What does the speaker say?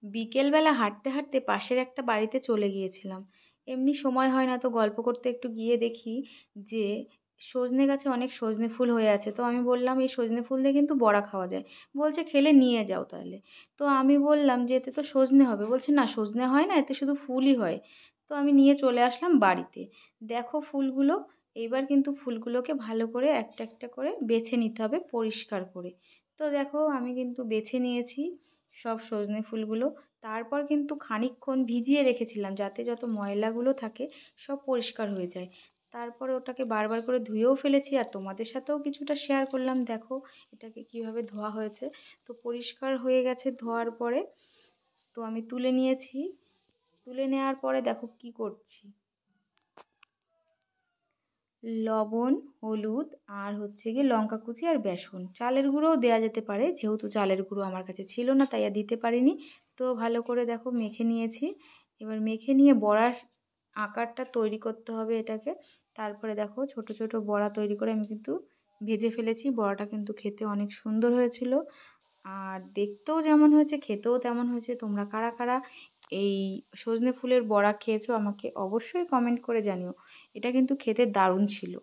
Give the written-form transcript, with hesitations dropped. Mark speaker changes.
Speaker 1: বিকেলবেলা হাঁটতে হাঁটতে পাশের একটা বাড়িতে চলে গিয়েছিলাম। এমনি সময় হয় না তো গল্প করতে একটু গিয়ে দেখি যে সজনে গাছে অনেক সজনে ফুল হয়ে আছে। তো আমি বললাম এই সজনে ফুল দিয়ে কিন্তু বড়া খাওয়া যায়। বলছে খেলে নিয়ে যাও তাহলে। তো আমি বললাম যে এতে তো সজনে হবে। বলছে না সজনে হয় না, এতে শুধু ফুলই হয়। তো আমি নিয়ে চলে আসলাম বাড়িতে। দেখো ফুলগুলো, এইবার কিন্তু ফুলগুলোকে ভালো করে একটা একটা করে বেছে নিতে হবে পরিষ্কার করে। তো দেখো আমি কিন্তু বেছে নিয়েছি সব সজনে ফুলগুলো। তারপর কিন্তু খানিকক্ষণ ভিজিয়ে রেখেছিলাম যাতে যত ময়লাগুলো থাকে সব পরিষ্কার হয়ে যায়। তারপরে ওটাকে বারবার করে ধুয়েও ফেলেছি আর তোমাদের সাথেও কিছুটা শেয়ার করলাম। দেখো এটাকে কিভাবে ধোয়া হয়েছে। তো পরিষ্কার হয়ে গেছে ধোয়ার পরে। তো আমি তুলে নিয়েছি। তুলে নেওয়ার পরে দেখো কি করছি। লবণ, হলুদ আর হচ্ছে গিয়ে লঙ্কা কুচি আর বেসন, চালের গুঁড়োও দেওয়া যেতে পারে, যেহেতু চালের গুঁড়ো আমার কাছে ছিল না তাই আর দিতে পারিনি। তো ভালো করে দেখো মেখে নিয়েছি। এবার মেখে নিয়ে বড়ার আকারটা তৈরি করতে হবে এটাকে। তারপরে দেখো ছোট ছোট বড়া তৈরি করে আমি কিন্তু ভেজে ফেলেছি। বড়াটা কিন্তু খেতে অনেক সুন্দর হয়েছিল আর দেখতেও যেমন হয়েছে খেতেও তেমন হয়েছে। তোমরা কারা কারা এই সজনে ফুলের বড়া খেয়েছো আমাকে অবশ্যই কমেন্ট করে জানিও। এটা কিন্তু খেতে দারুণ ছিল।